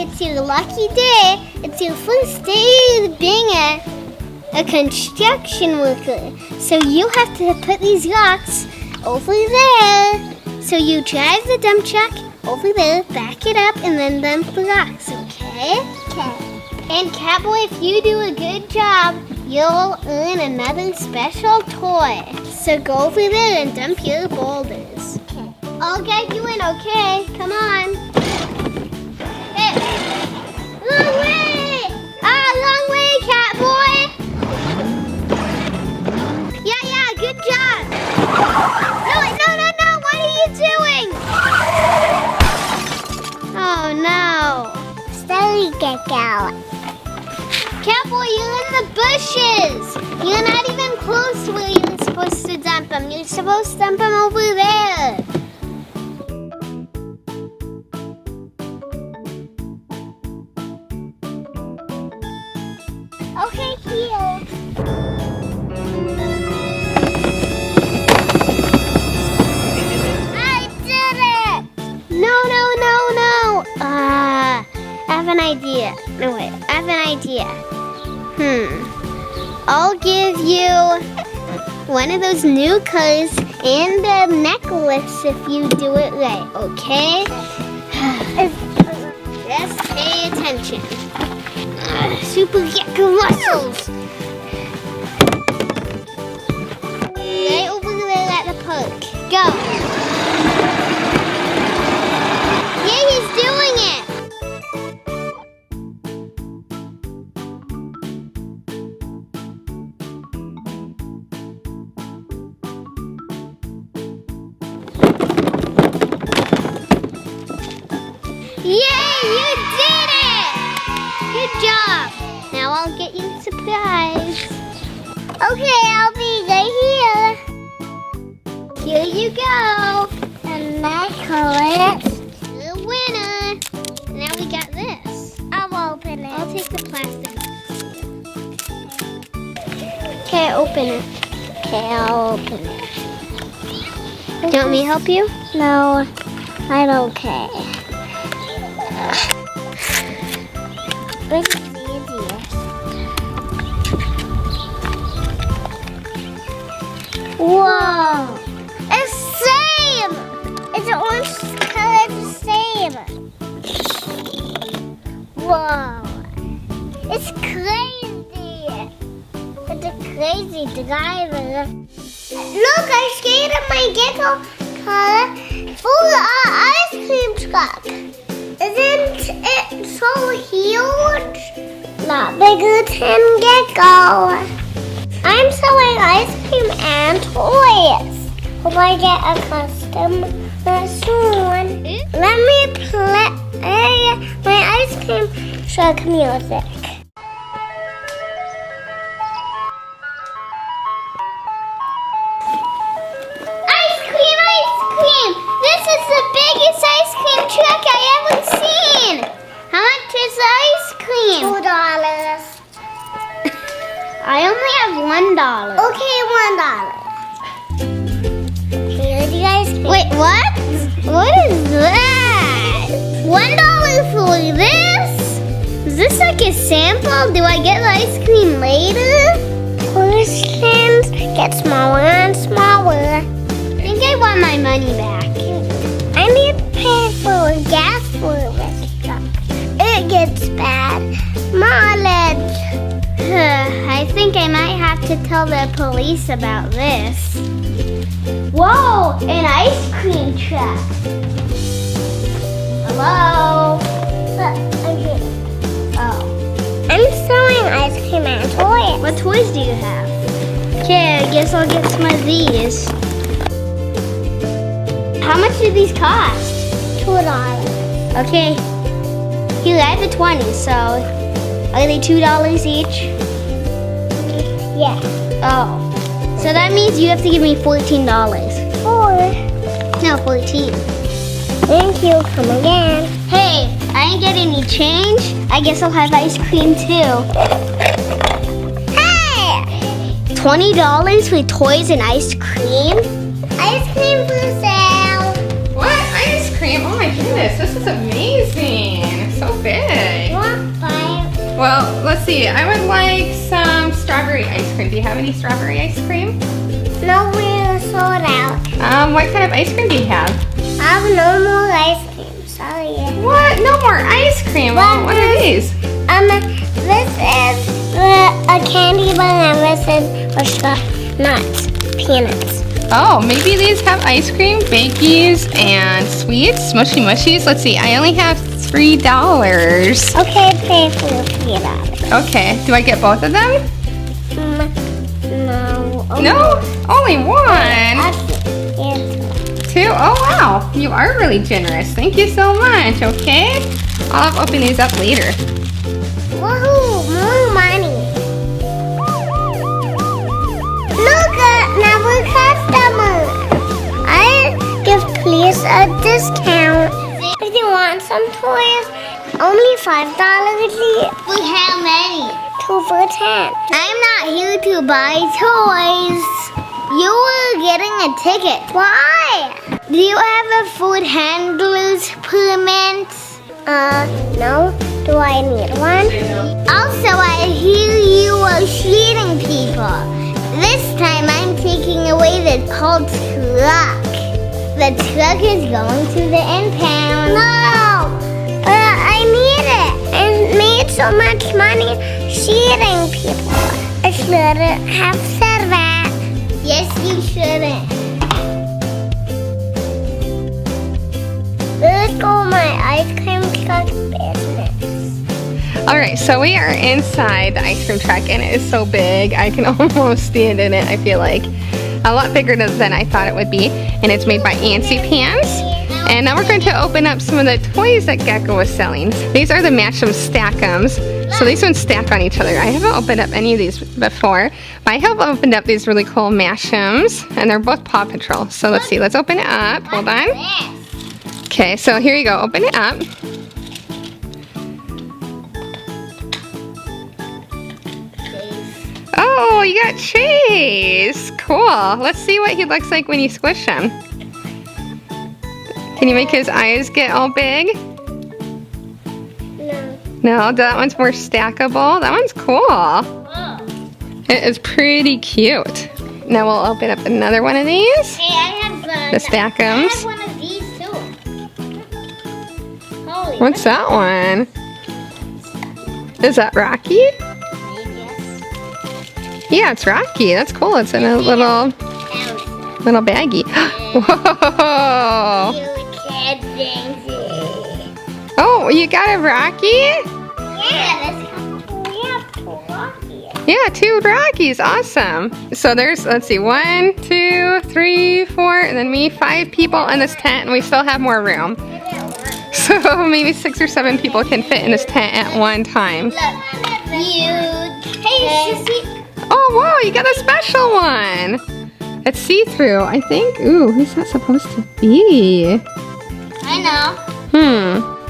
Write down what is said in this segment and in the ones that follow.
it's your lucky day. It's your first day of being a construction worker. So you have to put these rocks over there. So you drive the dump truck over there, back it up, and then dump the rocks, okay? Okay. And Catboy, if you do a good job, you'll earn another special toy. So go over there and dump your boulders. Okay. I'll get you in, okay? Come on. Hey. Long way! Long way, Catboy! Yeah, good job. No, what are you doing? Oh, no. Sorry, Gekko. Catboy, you're in the bushes. You're not even close to where you're supposed to dump them. You're supposed to dump them over there. Okay, here. I did it! No. I have an idea. No, wait. I have an idea. I'll give you one of those new cars and a necklace if you do it right, okay? Just pay attention. Super Gekko muscles. Right over there at the park. Go. Yeah, he's doing it. Yay, you did it! Good job. Now I'll get you a surprise. Okay, I'll be right here. Here you go. And necklace. The winner. Now we got this. I'll open it. I'll take the plastic. Okay, open it. Okay, I'll open it. Do you want me to help you? No, I'm okay. This is easier. Whoa! It's same! It's an orange color, the same. Whoa! It's crazy! It's a crazy driver. Look, I skated my Gekko car full of ice cream truck. Isn't it so huge? Not bigger than Gekko. I'm selling ice cream and toys. Hope I get a customer soon. Let me play my ice cream truck music. Ice cream! This is the biggest ice cream truck I ever seen. How much is the ice cream? $2. I only have $1. Okay, $1. Here's the ice cream. Wait, what? What is that? $1 for this? Is this like a sample? Do I get the ice cream later? Portions get smaller and smaller. I think I want my money back. I need to pay for gas for this truck. It gets bad mileage. I think I might have to tell the police about this. Whoa, an ice cream truck. Hello? Oh. I'm selling ice cream and toys. What toys do you have? Okay, I guess I'll get some of these. How much do these cost? $2. Okay. Here, I have a 20, so are they $2 each? Yeah. Oh. So that means you have to give me $14. No, 14. Thank you. Come again. Hey, I ain't getting any change. I guess I'll have ice cream too. Hey! $20 for toys and ice cream? Ice cream for sale. What? Ice cream? Oh my goodness, this is amazing. It's so big. let's see. I would like some strawberry ice cream. Do you have any strawberry ice cream? No, we're sold out. What kind of ice cream do you have? I have no more ice cream. Sorry. What? No more ice cream? Well, what are these? This is a candy bar and this is nuts, peanuts. Oh, maybe these have ice cream, bakies, and sweets, mushy mushies. Let's see, I only have $3. Okay, pay for $3. Okay, do I get both of them? No. No? Only one? Two? Oh, wow. You are really generous. Thank you so much, okay? I'll open these up later. Woohoo, more money. Look at another customer. I give please a discount. If you want some toys, only $5 each. For how many? 2 for $10. I'm not here to buy toys. You were getting a ticket. Why? Do you have a food handler's permit? No. Do I need one? Also, I hear you are cheating people. This time I'm taking away the called truck. The truck is going to the impound. No! I need it. I made so much money cheating people. I shouldn't have said that. Yes, you shouldn't. Let's go my ice cream truck business. All right, so we are inside the ice cream truck, and it is so big. I can almost stand in it, I feel like. A lot bigger than I thought it would be. And it's made by Antsy Pants. And now we're going to open up some of the toys that Gekko was selling. These are the Match 'em Stack-ems. So these ones stack on each other. I haven't opened up any of these before, but I have opened up these really cool Mash-ems, and they're both Paw Patrol. So let's see, let's open it up. Hold on. Okay, so here you go. Open it up. Oh, you got Chase. Cool. Let's see what he looks like when you squish him. Can you make his eyes get all big? No. No, that one's more stackable. That one's cool. It is pretty cute. Now we'll open up another one of these. Hey, I have The Stack-ems. I have one of these too. Holy. What's that one? Is that Rocky? Yes. Yeah, it's Rocky. That's cool. It's in a little baggie. Whoa! Oh, you got a Rocky? Yeah, We have 2 Rockies. Yeah, 2 Rockies. Awesome. So there's, let's see, 1, 2, 3, 4, and then me, 5 people in this tent, and we still have more room. So maybe 6 or 7 people can fit in this tent at one time. Hey, Sissy. Oh, wow, you got a special one. It's see-through, I think. Ooh, who's that supposed to be? I know.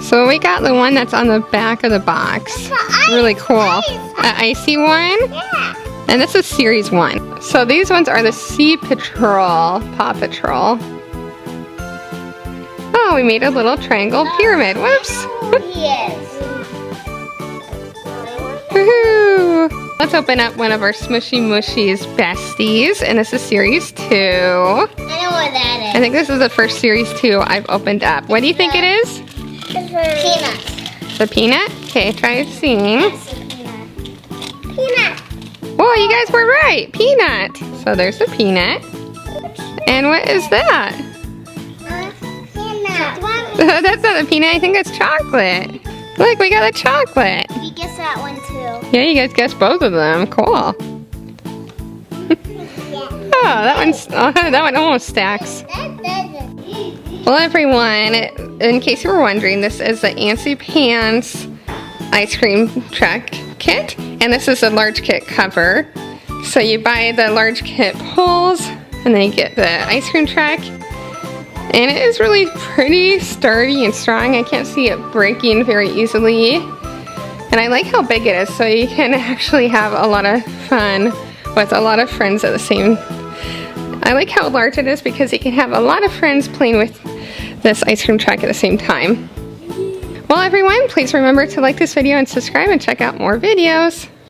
So we got the one that's on the back of the box. Really cool. An icy one? Yeah. And this is series 1. So these ones are the Sea Patrol, Paw Patrol. Oh, we made a little triangle pyramid. Whoops. Yes. Woohoo! Let's open up one of our Smushy Mushies besties, and this is series 2. I know what that I think this is the first series 2 I've opened up. What do you think it is? Peanuts. The peanut? Okay, try seeing. Peanut. Whoa, you guys were right. Peanut. So there's the peanut. And what is that? Peanut. That's not a peanut. I think it's chocolate. Look, we got a chocolate. You guessed that one too. Yeah, you guys guessed both of them. Cool. Oh, that one almost stacks. Well, everyone, in case you were wondering, this is the Antsy Pants ice cream truck kit, and this is a large kit cover. So you buy the large kit poles, and then you get the ice cream truck, and it is really pretty sturdy and strong. I can't see it breaking very easily, and I like how big it is, so you can actually have a lot of fun with a lot of friends at the same. I like how large it is because you can have a lot of friends playing with this ice cream truck at the same time. Well, everyone, please remember to like this video and subscribe and check out more videos.